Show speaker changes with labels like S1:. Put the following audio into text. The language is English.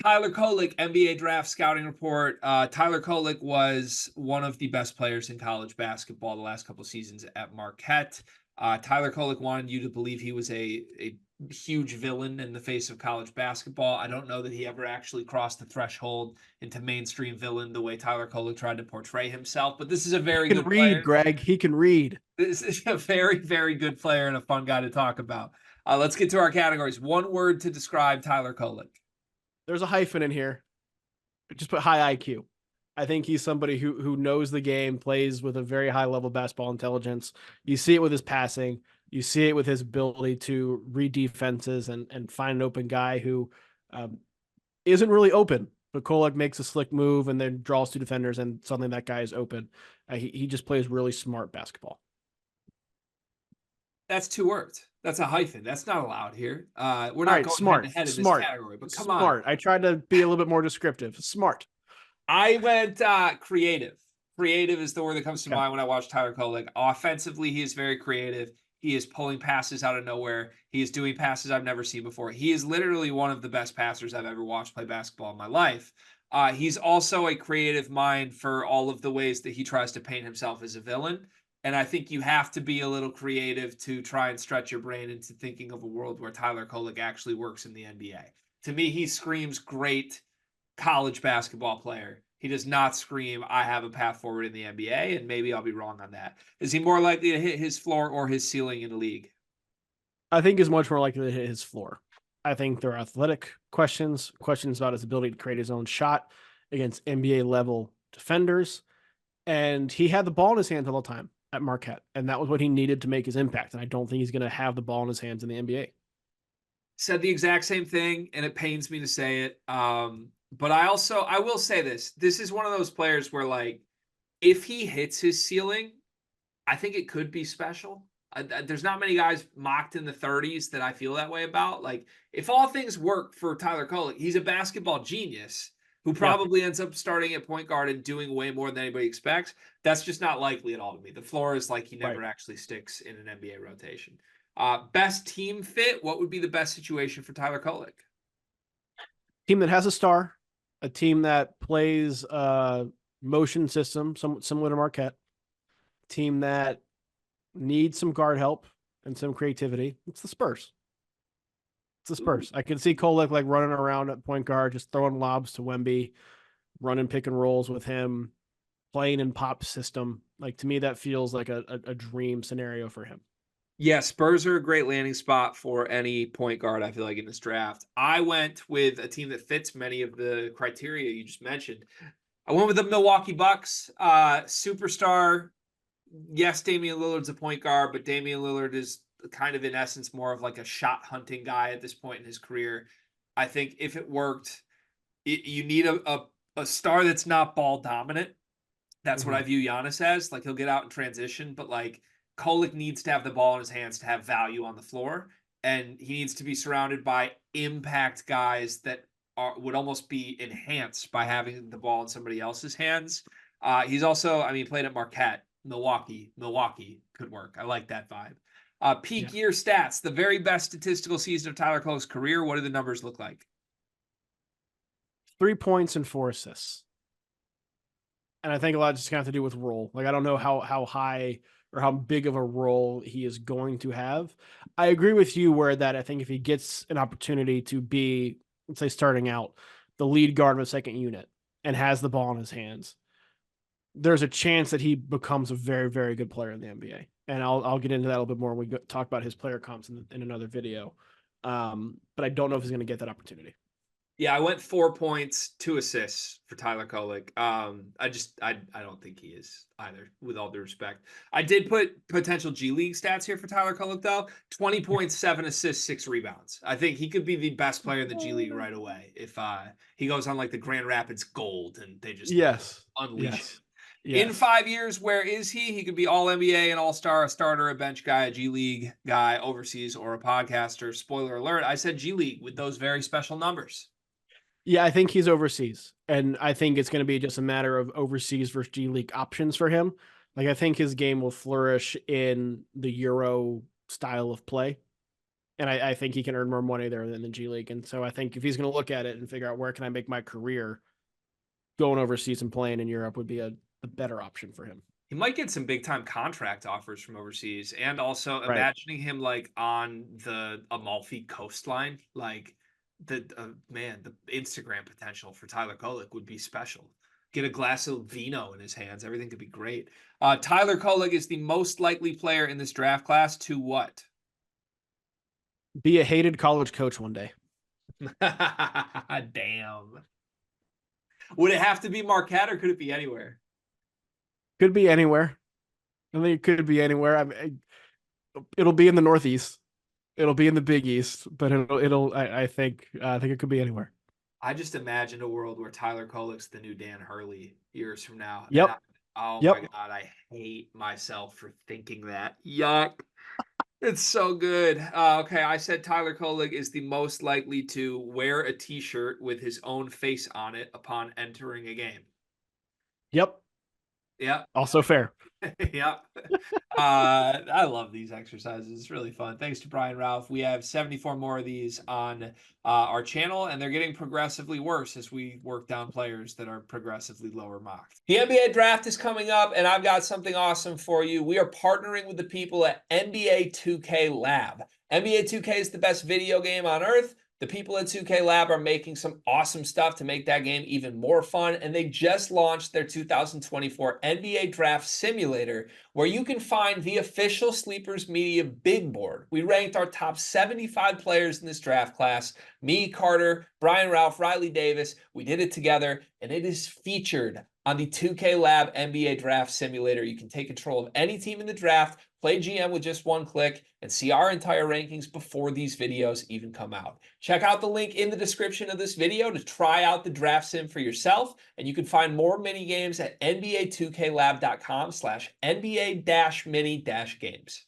S1: Tyler Kolek, NBA draft scouting report. Tyler Kolek was one of the best players in college basketball the last couple of seasons at Marquette. Tyler Kolek wanted you to believe he was a huge villain in the face of college basketball. I don't know that he ever actually crossed the threshold into mainstream villain the way Tyler Kolek tried to portray himself. But this is a very
S2: He can
S1: good
S2: read,
S1: player.
S2: Greg. He can read.
S1: This is a very, very good player and a fun guy to talk about. Let's get to our categories. One word to describe Tyler Kolek.
S2: There's a hyphen in here. Just put high IQ. I think he's somebody who knows the game, plays with a very high level basketball intelligence. You see it with his passing. You see it with his ability to read defenses and find an open guy who isn't really open. But Kolek makes a slick move and then draws two defenders, and suddenly that guy is open. He just plays really smart basketball.
S1: That's two words. That's a hyphen. That's not allowed here. We're not
S2: Right,
S1: going
S2: smart,
S1: head to head in
S2: smart,
S1: this category, but come
S2: smart.
S1: on.
S2: I tried to be a little bit more descriptive. Smart.
S1: I went creative. Creative is the word that comes to
S2: Okay.
S1: mind when I watch Tyler Kolek. Offensively, he is very creative. He is pulling passes out of nowhere. He is doing passes I've never seen before. He is literally one of the best passers I've ever watched play basketball in my life. He's also a creative mind for all of the ways that he tries to paint himself as a villain. And I think you have to be a little creative to try and stretch your brain into thinking of a world where Tyler Kolek actually works in the NBA. To me, he screams great college basketball player. He does not scream, I have a path forward in the NBA, and maybe I'll be wrong on that. Is he more likely to hit his floor or his ceiling in the league?
S2: I think is much more likely to hit his floor. I think there are athletic questions about his ability to create his own shot against NBA level defenders. And he had the ball in his hands all the time at Marquette. And that was what he needed to make his impact. And I don't think he's going to have the ball in his hands in the NBA.
S1: Said the exact same thing, and it pains me to say it. But I will say this. This is one of those players where, like, if he hits his ceiling, I think it could be special. There's not many guys mocked in the 30s that I feel that way about. Like, if all things work for Tyler Kolek, he's a basketball genius who probably ends up starting at point guard and doing way more than anybody expects. That's just not likely at all to me. The floor is like he never actually sticks in an NBA rotation. Best team fit, what would be the best situation for Tyler Kolek?
S2: Team that has a star, a team that plays motion system, somewhat similar to Marquette, team that needs some guard help and some creativity. It's the Spurs. It's the Spurs. I can see Kolek like running around at point guard, just throwing lobs to Wemby, running pick and rolls with him, playing in pop system. Like, to me, that feels like a dream scenario for him.
S1: Yeah, Spurs are a great landing spot for any point guard, I feel like, in this draft. I went with a team that fits many of the criteria you just mentioned. I went with the Milwaukee Bucks. Superstar. Yes, Damian Lillard's a point guard, but Damian Lillard is kind of, in essence, more of like a shot hunting guy at this point in his career. I think if it worked, you need a star that's not ball dominant. That's what I view Giannis as. Like, he'll get out in transition, but like, Kolek needs to have the ball in his hands to have value on the floor, and he needs to be surrounded by impact guys that would almost be enhanced by having the ball in somebody else's hands. He's also, I mean, he played at Marquette, Milwaukee could work. I like that vibe. Peak year stats, the very best statistical season of Tyler Kolek's career. What do the numbers look like?
S2: 3 points and 4 assists. And I think a lot just gonna have to do with role. Like, I don't know how high or how big of a role he is going to have. I agree with you where that I think if he gets an opportunity to be, let's say, starting out the lead guard of a second unit and has the ball in his hands, there's a chance that he becomes a very, very good player in the NBA. And I'll get into that a little bit more when we talk about his player comps in another video. But I don't know if he's going to get that opportunity.
S1: Yeah, I went 4 points, 2 assists for Tyler Kolek. I don't think he is either, with all due respect. I did put potential G League stats here for Tyler Kolek, though. 20 points, 7 assists, 6 rebounds. I think he could be the best player in the G League right away if he goes on like the Grand Rapids Gold and they just unleash him. In 5 years, where is he? He could be all NBA, an all-star, a starter, a bench guy, a G League guy, overseas, or a podcaster. Spoiler alert, I said G League with those very special numbers.
S2: Yeah, I think he's overseas. And I think it's going to be just a matter of overseas versus G League options for him. Like, I think his game will flourish in the Euro style of play. And I think he can earn more money there than the G League. And so I think if he's going to look at it and figure out where can I make my career, going overseas and playing in Europe would be a better option for him.
S1: He might get some big time contract offers from overseas, and also
S2: Right.
S1: imagining him like on the Amalfi coastline, like the man, the Instagram potential for Tyler Kolek would be special. Get a glass of vino in his hands, everything could be great. Tyler Kolek is the most likely player in this draft class to what?
S2: Be a hated college coach one day.
S1: Damn. Would it have to be Marquette or could it be anywhere?
S2: Could be anywhere. I think it could be anywhere. I mean, it'll be in the Northeast. It'll be in the Big East, but I think it could be anywhere.
S1: I just imagined a world where Tyler Kolek's the new Dan Hurley years from now. And
S2: Yep.
S1: oh
S2: Yep.
S1: my God, I hate myself for thinking that. Yuck. It's so good. Okay, I said Tyler Kolek is the most likely to wear a t-shirt with his own face on it upon entering a game.
S2: Yep.
S1: Yep.
S2: Also fair.
S1: Yep. I love these exercises. It's really fun. Thanks to Brian Ralph. We have 74 more of these on our channel, and they're getting progressively worse as we work down players that are progressively lower mocked. The NBA draft is coming up, and I've got something awesome for you. We are partnering with the people at NBA 2K Lab. NBA 2K is the best video game on earth. The people at 2K Lab are making some awesome stuff to make that game even more fun, and they just launched their 2024 NBA Draft Simulator, where you can find the official Sleepers Media big board. We ranked our top 75 players in this draft class. Me, Carter, Brian Ralph, Riley Davis. We did it together, and it is featured on the 2K Lab NBA Draft Simulator. You can take control of any team in the draft, play GM with just one click, and see our entire rankings before these videos even come out. Check out the link in the description of this video to try out the draft sim for yourself, and you can find more mini games at nba2klab.com/NBA-mini-games.